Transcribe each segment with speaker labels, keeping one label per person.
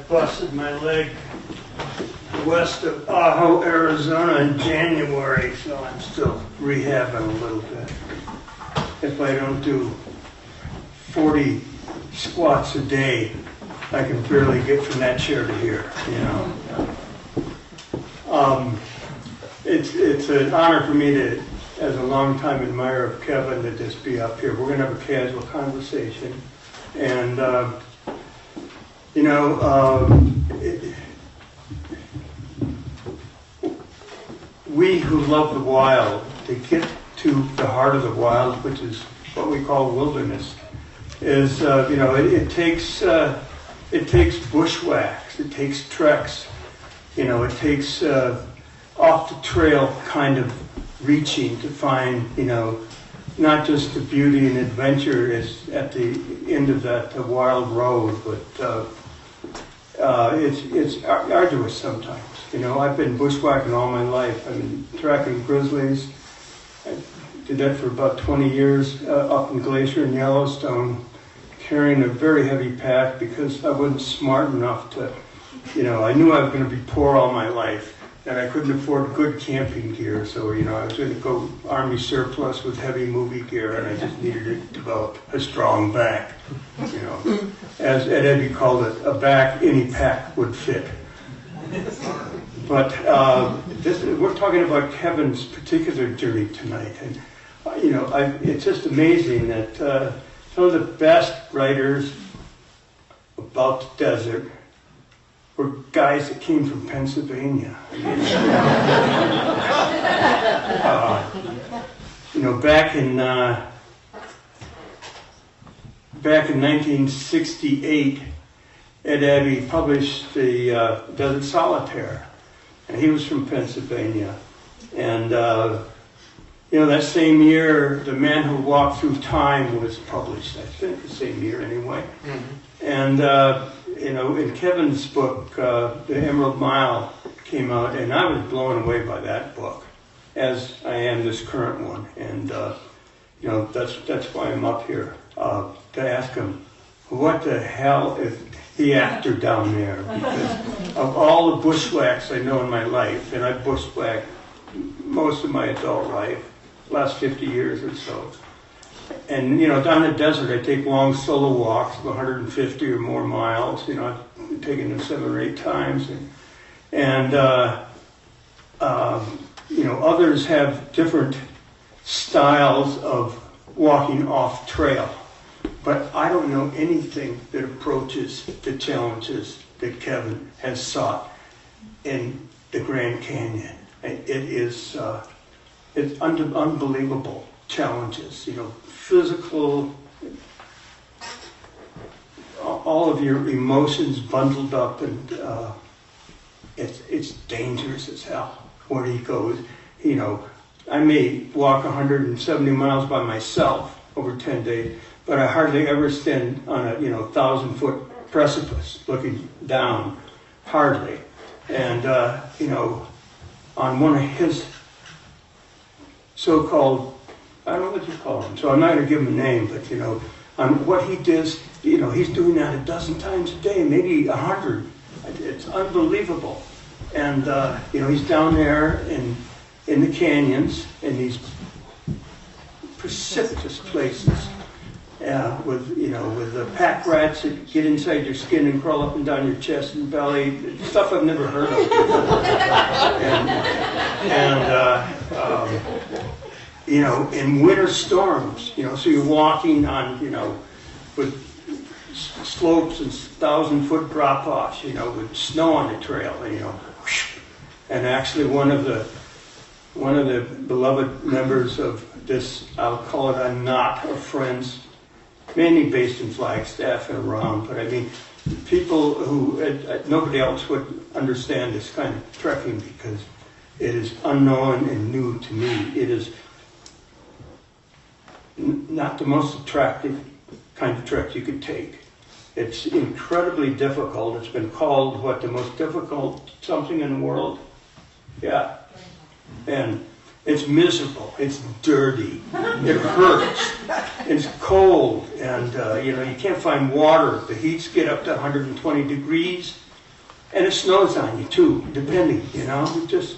Speaker 1: busted my leg west of Ajo, Arizona in January, so I'm still rehabbing a little bit. If I don't do 40 squats a day, I can barely get from that chair to here, you know. It's an honor for me to, as a longtime admirer of Kevin, to just be up here. We're going to have a casual conversation. And, you know, we who love the wild, to get to the heart of the wild, which is what we call wilderness, is, you know, it takes bushwhacks, it takes treks, you know, it takes off the trail kind of reaching to find, you know, not just the beauty and adventure is at the end of that wild road, but it's arduous sometimes. You know, I've been bushwhacking all my life. I've been tracking grizzlies. I did that for about 20 years up in Glacier and Yellowstone, carrying a very heavy pack because I wasn't smart enough to, you know, I knew I was going to be poor all my life. And I couldn't afford good camping gear, so, you know, I was going to go Army surplus with heavy movie gear, and I just needed to develop a strong back, you know. As Ed Eddy called it, a back any pack would fit. But we're talking about Kevin's particular journey tonight, and, you know, it's just amazing that some of the best writers about the desert were guys that came from Pennsylvania. You know, back in 1968, Ed Abbey published the Desert Solitaire, and he was from Pennsylvania. And you know, that same year, The Man Who Walked Through Time was published. I think the same year, anyway. Mm-hmm. And you know, in Kevin's book, The Emerald Mile came out, and I was blown away by that book, as I am this current one. And you know, that's why I'm up here to ask him, what the hell is he after down there? Because of all the bushwhacks I know in my life, and I've bushwhacked most of my adult life, last 50 years or so. And, you know, down in the desert, I take long solo walks of 150 or more miles. You know, I've taken them 7 or 8 times. And you know, others have different styles of walking off trail. But I don't know anything that approaches the challenges that Kevin has sought in the Grand Canyon. It is, it's unbelievable challenges, you know, physical, all of your emotions bundled up, and it's dangerous as hell where he goes. You know, I may walk 170 miles by myself over 10 days, but I hardly ever stand on a, you know, 1,000-foot precipice looking down, hardly. And, you know, on one of his so-called, I don't know what you call him, so I'm not going to give him a name, but, you know, on what he does, you know, he's doing that 12 times a day, maybe 100. It's unbelievable. And, you know, he's down there in the canyons, in these precipitous places, with, you know, with the pack rats that get inside your skin and crawl up and down your chest and belly, stuff I've never heard of. You know, in winter storms, you know, so you're walking on, you know, with slopes and 1,000-foot drop-offs, you know, with snow on the trail, and, you know, and actually one of the beloved members of this, I'll call it a knot of friends, mainly based in Flagstaff and around, but I mean, people who nobody else would understand this kind of trekking because it is unknown and new to me. It is not the most attractive kind of trek you could take. It's incredibly difficult. It's been called, what, the most difficult something in the world? Yeah. And it's miserable. It's dirty. It hurts. It's cold. And, you know, you can't find water. The heats get up to 120 degrees. And it snows on you too, depending, you know, just,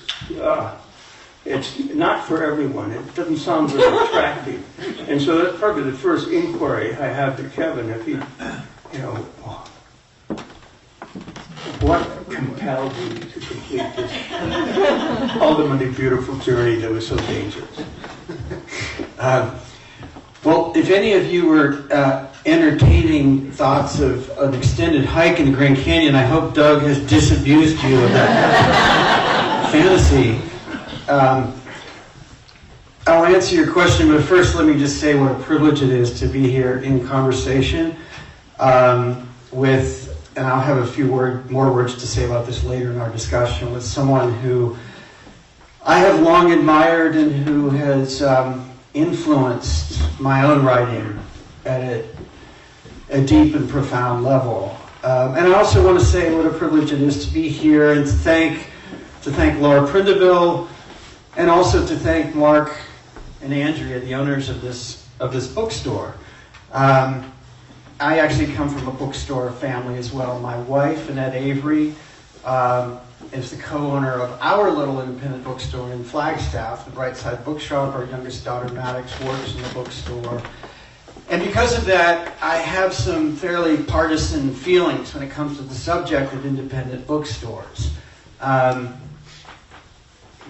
Speaker 1: it's not for everyone. It doesn't sound very attractive. And so that's probably the first inquiry I have to Kevin, if he, you know, what compelled you to complete this ultimately beautiful journey that was so dangerous?
Speaker 2: Well, if any of you were entertaining thoughts of an extended hike in the Grand Canyon, I hope Doug has disabused you of that fantasy. I'll answer your question, but first let me just say what a privilege it is to be here in conversation with, and I'll have a few more words to say about this later in our discussion, with someone who I have long admired and who has influenced my own writing at a deep and profound level. And I also want to say what a privilege it is to be here and to thank Laura Prindeville, and also to thank Mark and Andrea, the owners of this bookstore. I actually come from a bookstore family as well. My wife, Annette Avery, is the co-owner of our little independent bookstore in Flagstaff, the Brightside Bookshop. Our youngest daughter, Maddox, works in the bookstore. And because of that, I have some fairly partisan feelings when it comes to the subject of independent bookstores.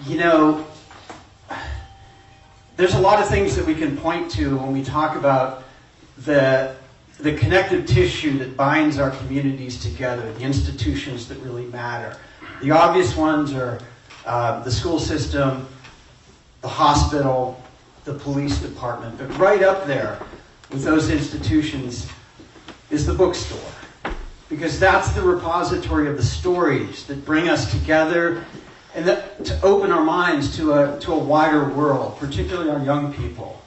Speaker 2: You know, there's a lot of things that we can point to when we talk about the connective tissue that binds our communities together, the institutions that really matter. The obvious ones are the school system, the hospital, the police department. But right up there with those institutions is the bookstore, because that's the repository of the stories that bring us together and to open our minds to a wider world, particularly our young people.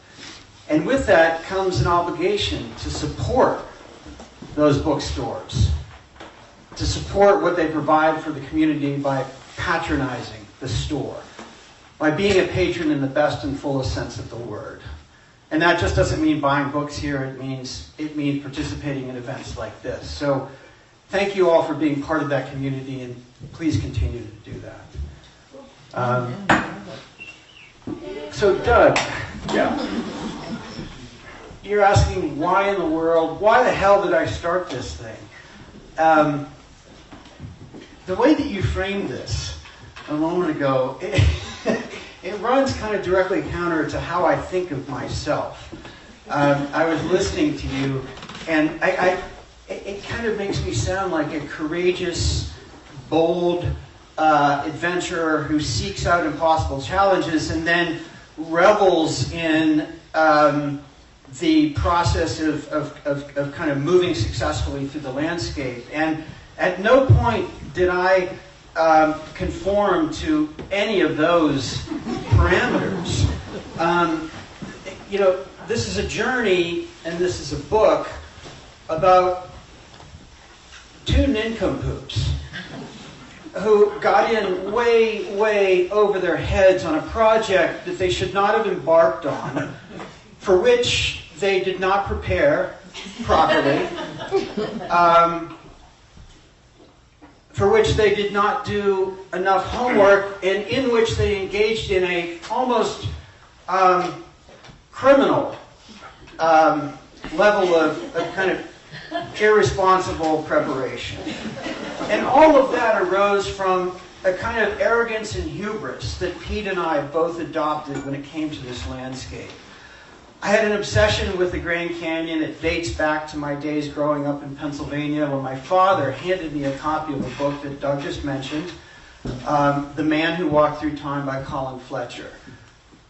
Speaker 2: And with that comes an obligation to support those bookstores, to support what they provide for the community by patronizing the store, by being a patron in the best and fullest sense of the word. And that just doesn't mean buying books here, it means participating in events like this. So thank you all for being part of that community, and please continue to do that. So Doug, you're asking why in the world, why the hell did I start this thing? The way that you framed this a moment ago, it runs kind of directly counter to how I think of myself. I was listening to you, and it kind of makes me sound like a courageous, bold adventurer who seeks out impossible challenges and then revels in the process of kind of moving successfully through the landscape. And at no point did I conform to any of those parameters. You know, this is a journey, and this is a book about two nincompoops who got in way over their heads on a project that they should not have embarked on, for which they did not prepare properly, for which they did not do enough homework, and in which they engaged in a almost criminal level of kind of irresponsible preparation. And all of that arose from a kind of arrogance and hubris that Pete and I both adopted when it came to this landscape. I had an obsession with the Grand Canyon. It dates back to my days growing up in Pennsylvania when my father handed me a copy of a book that Doug just mentioned, The Man Who Walked Through Time by Colin Fletcher.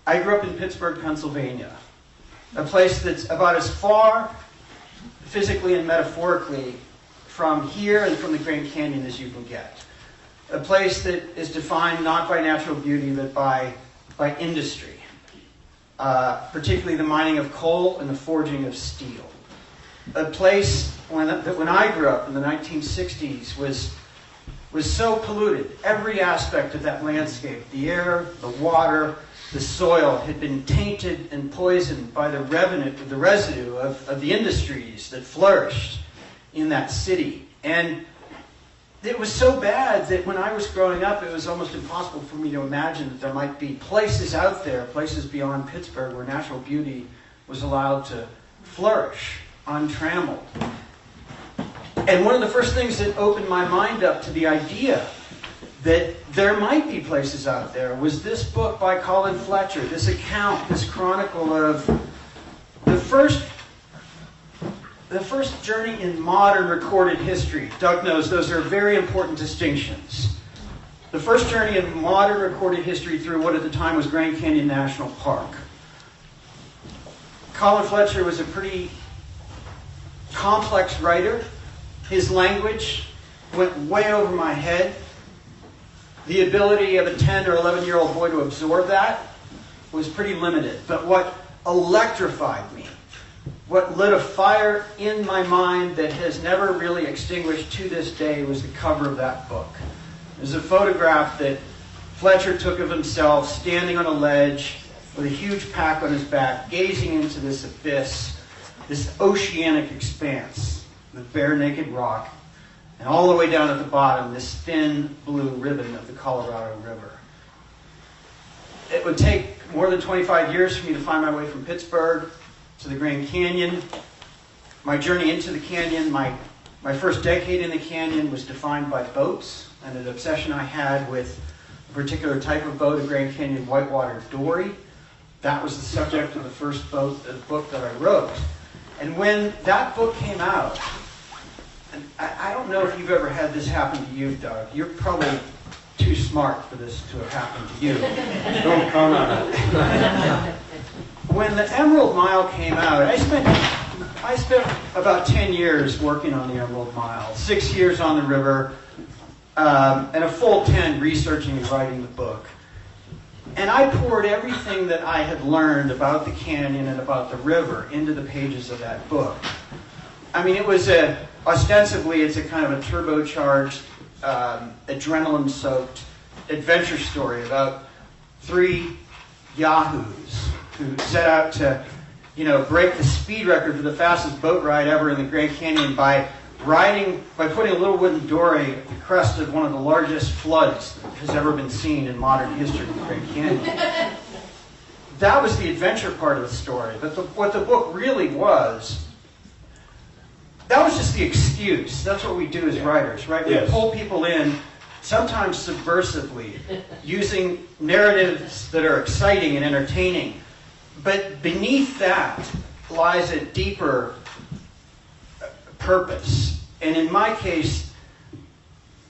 Speaker 2: I grew up in Pittsburgh, Pennsylvania, a place that's about as far physically and metaphorically from here and from the Grand Canyon as you can get. A place that is defined not by natural beauty but by industry. Particularly the mining of coal and the forging of steel. A place that when I grew up in the 1960s was so polluted. Every aspect of that landscape, the air, the water, the soil, had been tainted and poisoned by the residue of the industries that flourished in that city. And it was so bad that when I was growing up, it was almost impossible for me to imagine that there might be places out there, places beyond Pittsburgh, where natural beauty was allowed to flourish, untrammeled. And one of the first things that opened my mind up to the idea that there might be places out there was this book by Colin Fletcher, this account, this chronicle of the first journey in modern recorded history. Doug knows those are very important distinctions. The first journey in modern recorded history through what at the time was Grand Canyon National Park. Colin Fletcher was a pretty complex writer. His language went way over my head. The ability of a 10 or 11-year-old boy to absorb that was pretty limited. But what electrified me, what lit a fire in my mind that has never really extinguished to this day, was the cover of that book. There's a photograph that Fletcher took of himself standing on a ledge with a huge pack on his back, gazing into this abyss, this oceanic expanse, the bare naked rock, and all the way down at the bottom, this thin blue ribbon of the Colorado River. It would take more than 25 years for me to find my way from Pittsburgh to the Grand Canyon. My journey into the canyon, my first decade in the canyon was defined by boats and an obsession I had with a particular type of boat, a Grand Canyon whitewater dory. That was the subject of the first book that I wrote. And when that book came out, and I don't know if you've ever had this happen to you, Doug. You're probably too smart for this to have happened to you.
Speaker 1: Don't count on it.
Speaker 2: When the Emerald Mile came out, I spent about 10 years working on the Emerald Mile, 6 years on the river, and a full 10 researching and writing the book. And I poured everything that I had learned about the canyon and about the river into the pages of that book. I mean, it was ostensibly, it's a kind of a turbocharged, adrenaline-soaked adventure story about 3 yahoos who set out to, break the speed record for the fastest boat ride ever in the Grand Canyon by putting a little wooden dory at the crest of one of the largest floods that has ever been seen in modern history in the Grand Canyon. That was the adventure part of the story. But what the book really was, that was just the excuse. That's what we do as writers, right?
Speaker 1: Yes.
Speaker 2: We pull people in, sometimes subversively, using narratives that are exciting and entertaining. But beneath that lies a deeper purpose. And in my case,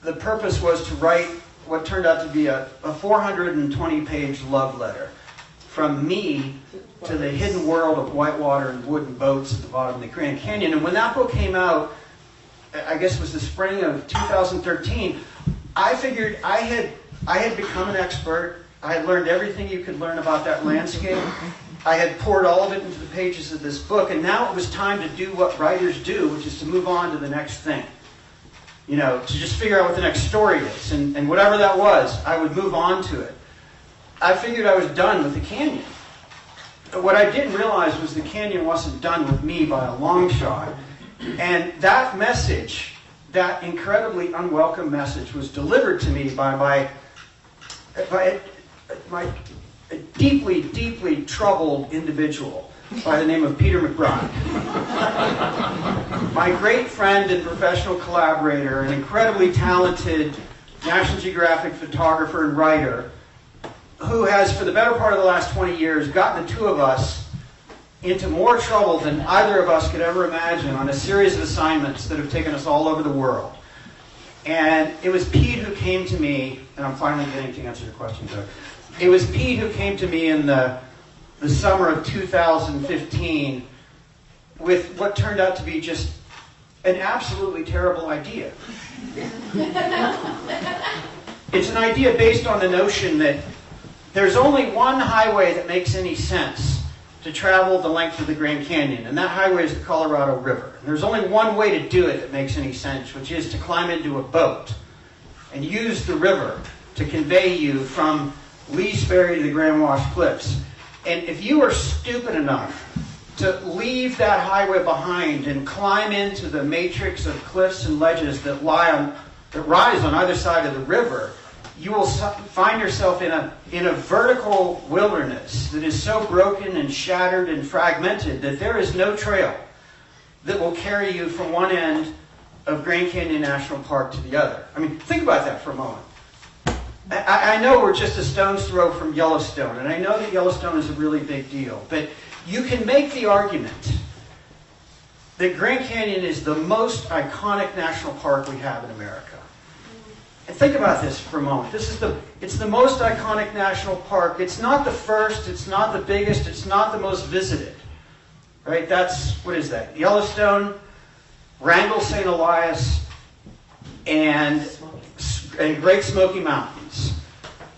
Speaker 2: the purpose was to write what turned out to be a 420-page love letter from me to the hidden world of whitewater and wooden boats at the bottom of the Grand Canyon. And when that book came out, I guess it was the spring of 2013, I figured I had become an expert. I had learned everything you could learn about that landscape. I had poured all of it into the pages of this book, and now it was time to do what writers do, which is to move on to the next thing. To just figure out what the next story is. And whatever that was, I would move on to it. I figured I was done with the canyon. But what I didn't realize was the canyon wasn't done with me by a long shot. And that message, that incredibly unwelcome message, was delivered to me by a deeply, deeply troubled individual by the name of Peter McBride. My great friend and professional collaborator, an incredibly talented National Geographic photographer and writer, who has, for the better part of the last 20 years, gotten the two of us into more trouble than either of us could ever imagine on a series of assignments that have taken us all over the world. And it was Pete who came to me, and I'm finally getting to answer your question, Doug. It was Pete who came to me in the summer of 2015 with what turned out to be just an absolutely terrible idea. It's an idea based on the notion that there's only one highway that makes any sense to travel the length of the Grand Canyon, and that highway is the Colorado River. And there's only one way to do it that makes any sense, which is to climb into a boat and use the river to convey you from Lee's Ferry to the Grand Wash Cliffs. And if you are stupid enough to leave that highway behind and climb into the matrix of cliffs and ledges that lie that rise on either side of the river, you will find yourself in a vertical wilderness that is so broken and shattered and fragmented that there is no trail that will carry you from one end of Grand Canyon National Park to the other. I mean, think about that for a moment. I know we're just a stone's throw from Yellowstone, and I know that Yellowstone is a really big deal, but you can make the argument that Grand Canyon is the most iconic national park we have in America. And think about this for a moment. It's the most iconic national park. It's not the first, it's not the biggest, it's not the most visited. Right? What is that? Yellowstone, Wrangell St. Elias, and Great Smoky Mountains.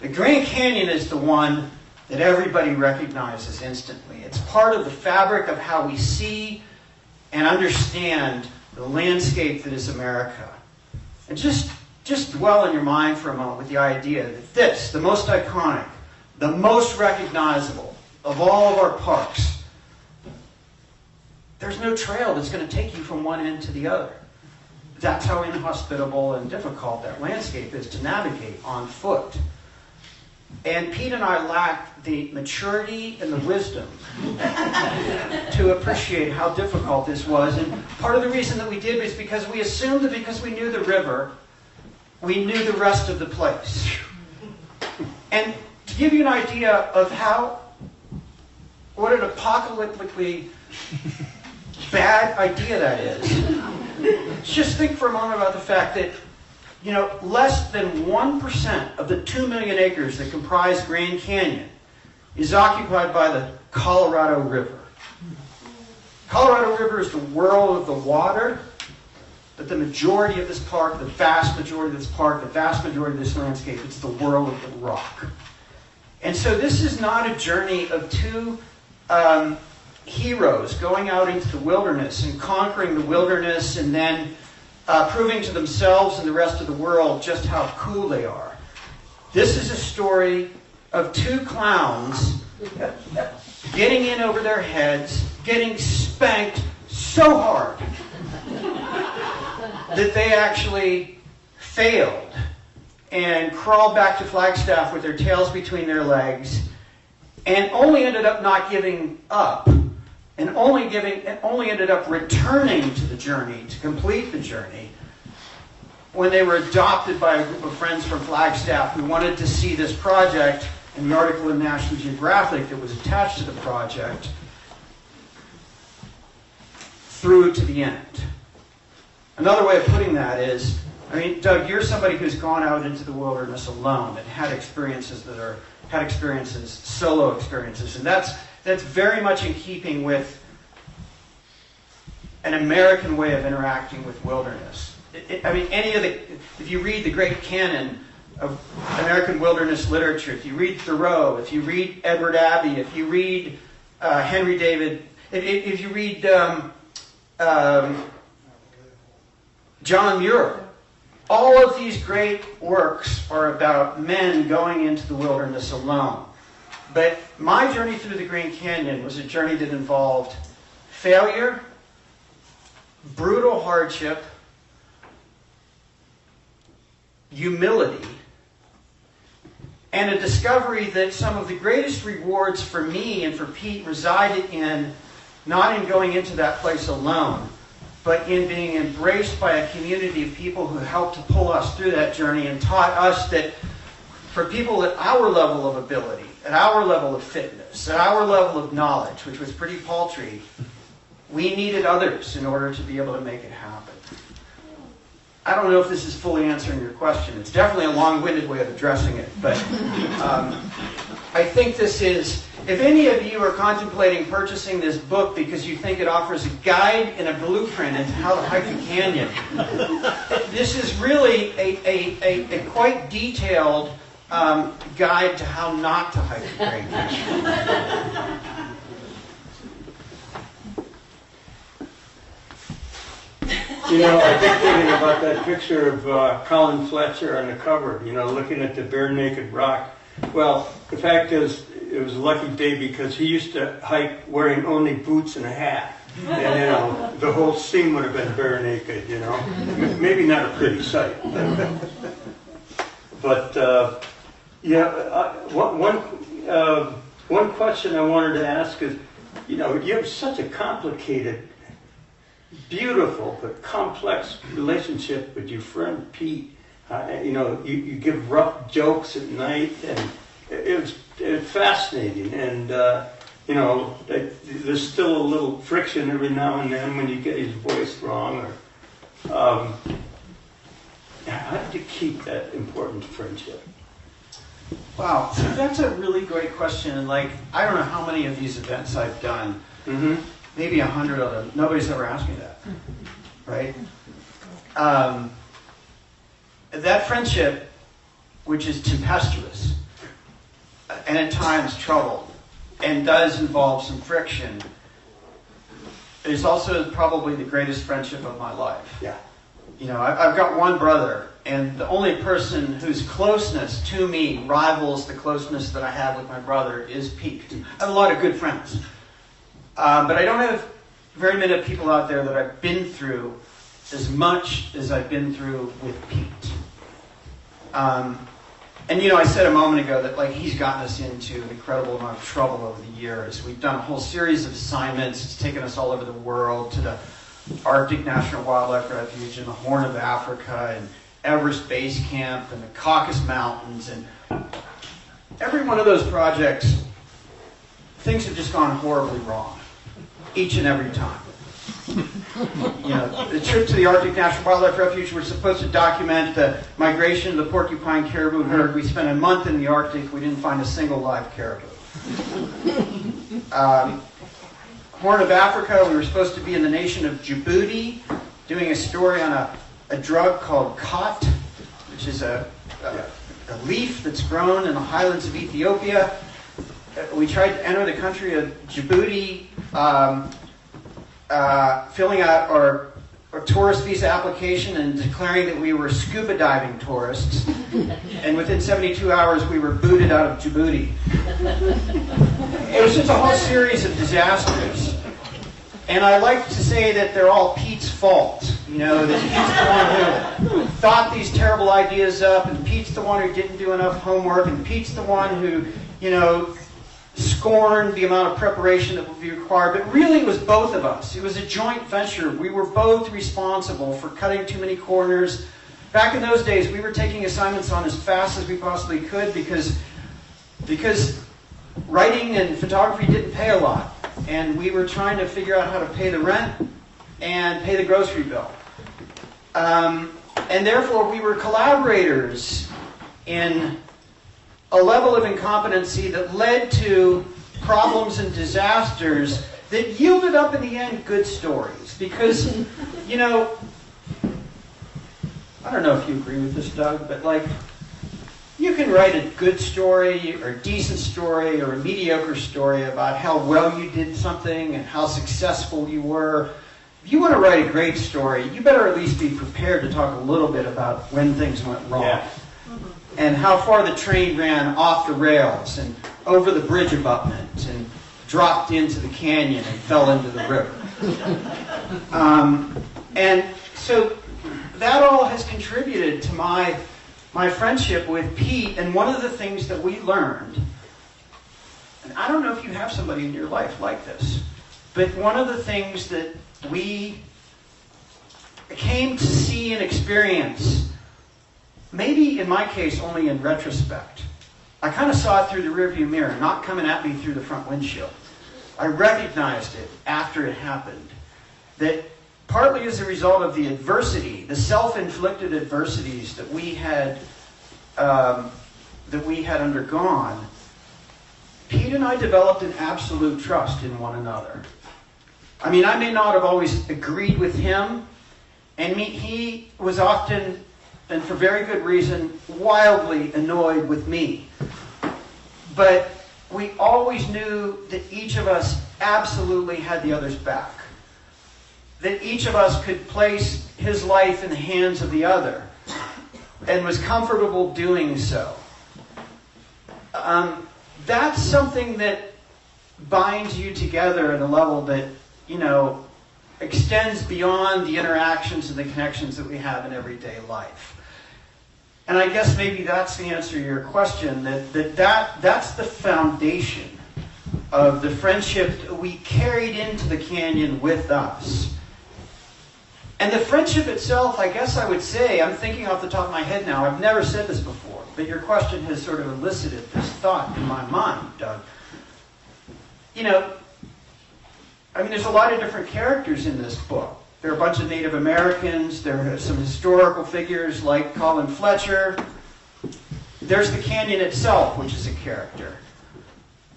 Speaker 2: The Grand Canyon is the one that everybody recognizes instantly. It's part of the fabric of how we see and understand the landscape that is America. And just dwell in your mind for a moment with the idea that this, the most iconic, the most recognizable of all of our parks, there's no trail that's going to take you from one end to the other. That's how inhospitable and difficult that landscape is to navigate on foot. And Pete and I lacked the maturity and the wisdom to appreciate how difficult this was. And part of the reason that we did was because we assumed that because we knew the river, we knew the rest of the place. And to give you an idea of what an apocalyptically bad idea that is, just think for a moment about the fact that less than 1% of the 2 million acres that comprise Grand Canyon is occupied by the Colorado River. Colorado River is the world of the water, but the majority of this park, the vast majority of this park, the vast majority of this landscape, it's the world of the rock. And so this is not a journey of two heroes going out into the wilderness and conquering the wilderness and then proving to themselves and the rest of the world just how cool they are. This is a story of two clowns getting in over their heads, getting spanked so hard that they actually failed and crawled back to Flagstaff with their tails between their legs and only ended up not giving up and only ended up returning to the journey, to complete the journey, when they were adopted by a group of friends from Flagstaff who wanted to see this project and the article in National Geographic that was attached to the project through to the end. Another way of putting that is, Doug, you're somebody who's gone out into the wilderness alone and had experiences, solo experiences, and that's very much in keeping with an American way of interacting with wilderness. If you read the great canon of American wilderness literature, if you read Thoreau, if you read Edward Abbey, if you read Henry David, if you read John Muir, all of these great works are about men going into the wilderness alone. But my journey through the Grand Canyon was a journey that involved failure, brutal hardship, humility, and a discovery that some of the greatest rewards for me and for Pete resided in not in going into that place alone, but in being embraced by a community of people who helped to pull us through that journey and taught us that for people at our level of ability, at our level of fitness, at our level of knowledge, which was pretty paltry, we needed others in order to be able to make it happen. I don't know if this is fully answering your question. It's definitely a long-winded way of addressing it, but I think this is, if any of you are contemplating purchasing this book because you think it offers a guide and a blueprint into how to hike the canyon, this is really a quite detailed guide to how not to hike the Grand Canyon.
Speaker 1: I've been thinking about that picture of Colin Fletcher on the cover, looking at the bare naked rock. Well, the fact is, it was a lucky day because he used to hike wearing only boots and a hat. And, the whole scene would have been bare naked, Maybe not a pretty sight. But one question I wanted to ask is, you have such a complicated, beautiful, but complex relationship with your friend Pete. You give rough jokes at night, and it's fascinating. And, there's still a little friction every now and then when you get his voice wrong. How did you keep that important friendship?
Speaker 2: Wow, so that's a really great question. And I don't know how many of these events I've done. Mm-hmm. Maybe 100 of them. Nobody's ever asked me that, right? That friendship, which is tempestuous and at times troubled, and does involve some friction, is also probably the greatest friendship of my life.
Speaker 1: Yeah.
Speaker 2: I've got one brother, and the only person whose closeness to me rivals the closeness that I have with my brother is Pete. I have a lot of good friends, but I don't have very many people out there that I've been through as much as I've been through with Pete. And I said a moment ago that he's gotten us into an incredible amount of trouble over the years. We've done a whole series of assignments. It's taken us all over the world, to the Arctic National Wildlife Refuge and the Horn of Africa and Everest Base Camp and the Caucasus Mountains. And every one of those projects, things have just gone horribly wrong, each and every time. The trip to the Arctic National Wildlife Refuge, we're supposed to document the migration of the porcupine caribou herd. We spent a month in the Arctic. We didn't find a single live caribou. Horn of Africa, we were supposed to be in the nation of Djibouti, doing a story on a drug called khat, which is a leaf that's grown in the highlands of Ethiopia. We tried to enter the country of Djibouti, filling out our tourist visa application and declaring that we were scuba diving tourists. And within 72 hours, we were booted out of Djibouti. It was just a whole series of disasters. And I like to say that they're all Pete's fault. That Pete's the one who thought these terrible ideas up, and Pete's the one who didn't do enough homework, and Pete's the one who, scorned the amount of preparation that would be required. But really, it was both of us. It was a joint venture. We were both responsible for cutting too many corners. Back in those days, we were taking assignments on as fast as we possibly could because writing and photography didn't pay a lot. And we were trying to figure out how to pay the rent and pay the grocery bill. And therefore, we were collaborators in a level of incompetency that led to problems and disasters that yielded up in the end good stories. Because, I don't know if you agree with this, Doug, but you can write a good story or a decent story or a mediocre story about how well you did something and how successful you were. If you want to write a great story, you better at least be prepared to talk a little bit about when things went wrong. Yeah. And how far the train ran off the rails and over the bridge abutment and dropped into the canyon and fell into the river. And so that all has contributed to my friendship with Pete. And one of the things that we learned, and I don't know if you have somebody in your life like this, but one of the things that we came to see and experience, maybe in my case only in retrospect. I kind of saw it through the rearview mirror, not coming at me through the front windshield. I recognized it after it happened, that partly as a result of the adversity, the self-inflicted adversities that we had undergone, Pete and I developed an absolute trust in one another. I mean, I may not have always agreed with him, and he was often, and for very good reason, wildly annoyed with me. But we always knew that each of us absolutely had the other's back. That each of us could place his life in the hands of the other and was comfortable doing so. That's something that binds you together at a level that extends beyond the interactions and the connections that we have in everyday life. And I guess maybe that's the answer to your question, that's the foundation of the friendship that we carried into the canyon with us. And the friendship itself, I guess I would say, I'm thinking off the top of my head now, I've never said this before, but your question has sort of elicited this thought in my mind, Doug. There's a lot of different characters in this book. There are a bunch of Native Americans, there are some historical figures like Colin Fletcher. There's the canyon itself, which is a character.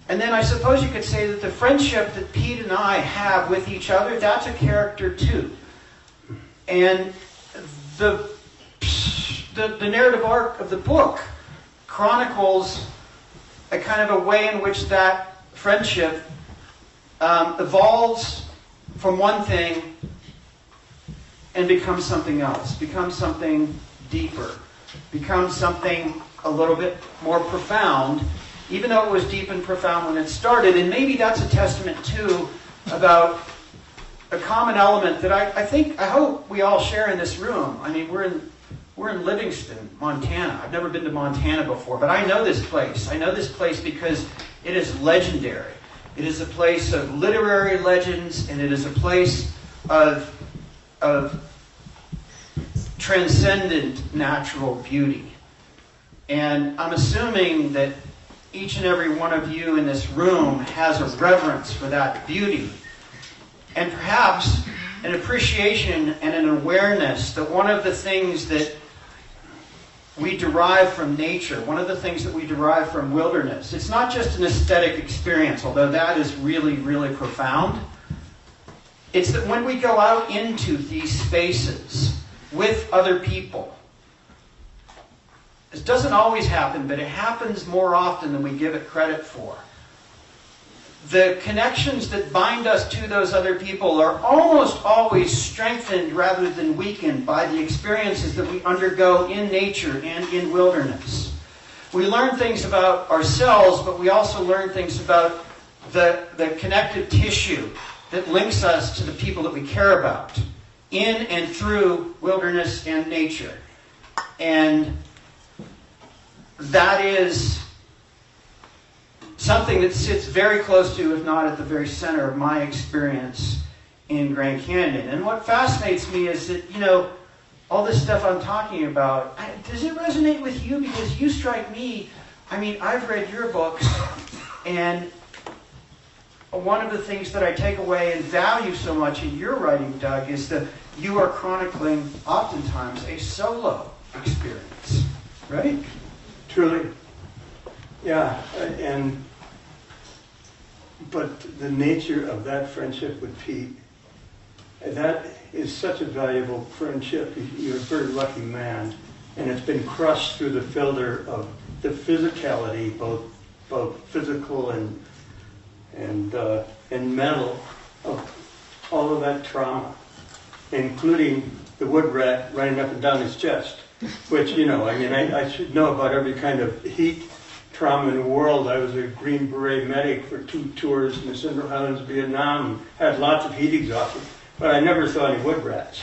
Speaker 2: And then I suppose you could say that the friendship that Pete and I have with each other, that's a character too. And the narrative arc of the book chronicles a kind of a way in which that friendship evolves from one thing and becomes something else, becomes something deeper, becomes something a little bit more profound, even though it was deep and profound when it started. And maybe that's a testament, too, about a common element that I hope we all share in this room. I mean, we're in Livingston, Montana. I've never been to Montana before, but I know this place. I know this place because it is legendary. It is a place of literary legends, and it is a place of transcendent natural beauty. And I'm assuming that each and every one of you in this room has a reverence for that beauty, and perhaps an appreciation and an awareness that one of the things that we derive from nature, one of the things that we derive from wilderness, it's not just an aesthetic experience, although that is really, really profound. It's that when we go out into these spaces with other people, this doesn't always happen, but it happens more often than we give it credit for. The connections that bind us to those other people are almost always strengthened rather than weakened by the experiences that we undergo in nature and in wilderness. We learn things about ourselves, but we also learn things about the connective tissue that links us to the people that we care about in and through wilderness and nature. And that is something that sits very close to, if not at the very center of my experience in Grand Canyon. And what fascinates me is that, all this stuff I'm talking about, does it resonate with you? Because you strike me, I've read your books, and one of the things that I take away and value so much in your writing, Doug, is that you are chronicling, oftentimes, a solo experience, right?
Speaker 1: Truly. Yeah, but the nature of that friendship with Pete, that is such a valuable friendship. You're a very lucky man, and it's been crushed through the filter of the physicality, both physical and mental, of all of that trauma, including the wood rat running up and down his chest, which, I should know about every kind of heat trauma in the world. I was a Green Beret medic for 2 tours in the Central Highlands of Vietnam, had lots of heat exhaustion, but I never saw any wood rats,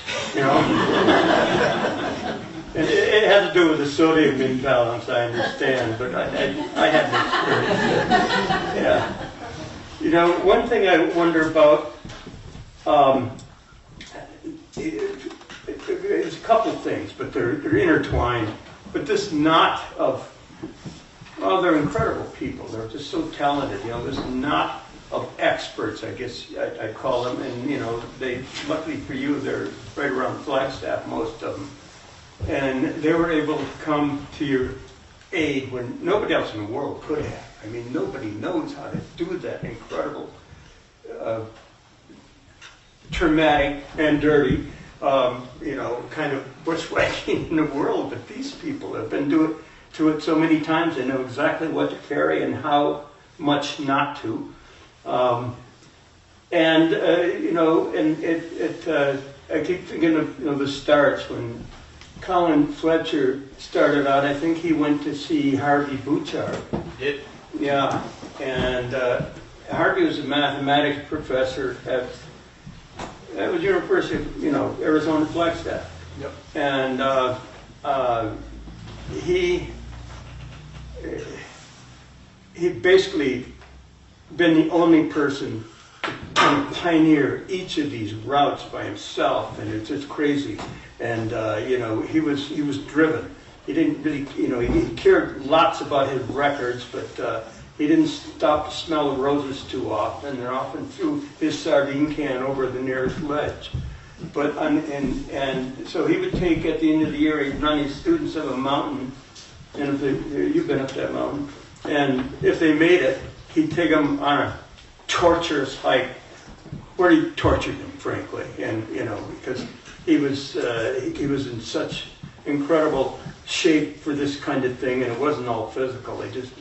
Speaker 1: And it had to do with the sodium imbalance, I understand, but I had an experience. Yeah. One thing I wonder about, there's a couple things, but they're intertwined. But this knot of, they're incredible people. They're just so talented. This knot of experts, I guess I'd call them. And, they, luckily for you, they're right around Flagstaff, most of them. And they were able to come to your aid when nobody else in the world could have. Nobody knows how to do that incredible, traumatic and dirty, kind of bushwhacking in the world. But these people have been to it so many times, they know exactly what to carry and how much not to. I keep thinking of the starts when Colin Fletcher started out. I think he went to see Harvey Bouchard.
Speaker 3: Yep.
Speaker 1: Yeah, and Harvey was a mathematics professor at that was University of, Arizona Flagstaff.
Speaker 2: Yep.
Speaker 1: And he basically been the only person to pioneer each of these routes by himself, and it's just crazy. And he was driven. He didn't really, he cared lots about his records, but he didn't stop to smell the roses too often, and often threw his sardine can over the nearest ledge. But and so he would take, at the end of the year, he'd run his students up a mountain, and you've been up that mountain, and if they made it, he'd take them on a torturous hike where he tortured them, frankly, and because he was in such incredible shape for this kind of thing, and it wasn't all physical. They just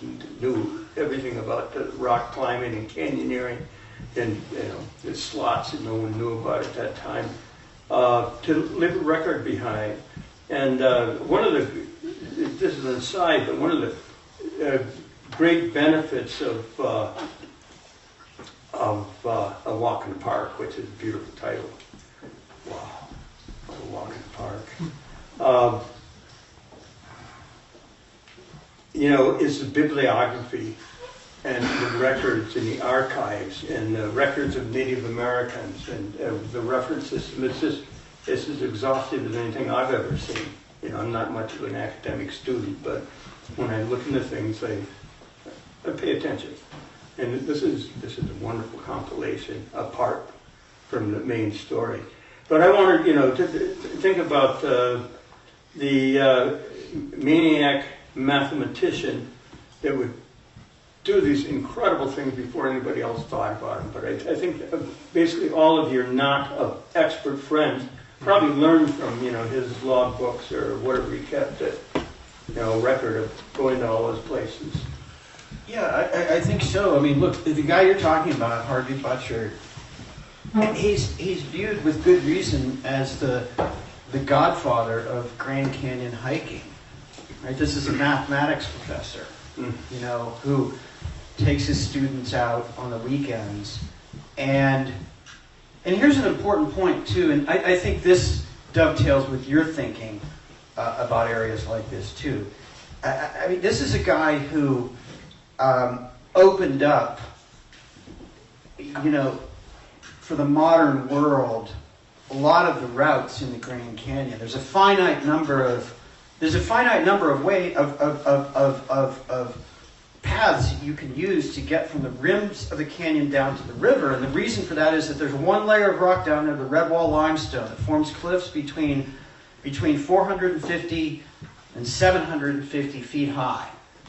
Speaker 1: knew everything about the rock climbing and canyoneering, and the slots that no one knew about at that time. To leave a record behind, and one of the, this is an aside, but one of the great benefits of A Walk in the Park, which is a beautiful title. Wow, A Walk in the Park. Is the bibliography and the records in the archives and the records of Native Americans and the reference system. It's as exhaustive as anything I've ever seen. I'm not much of an academic student, but when I look into things, I pay attention. And this is a wonderful compilation apart from the main story. But I wanted, to think about the maniac mathematician that would do these incredible things before anybody else thought about them. But I think basically all of your not expert friends probably learned from his log books or whatever he kept, a record of going to all those places.
Speaker 2: Yeah, I think so. I mean, look, the guy you're talking about, Harvey Butcher, he's viewed with good reason as the godfather of Grand Canyon hiking. Right? This is a mathematics professor, who takes his students out on the weekends. And here's an important point, too, and I think this dovetails with your thinking about areas like this, too. I mean, this is a guy who opened up, for the modern world, a lot of the routes in the Grand Canyon. There's a finite number of paths that you can use to get from the rims of the canyon down to the river, and the reason for that is that there's one layer of rock down there, the Redwall limestone, that forms cliffs between 450 and 750 feet high.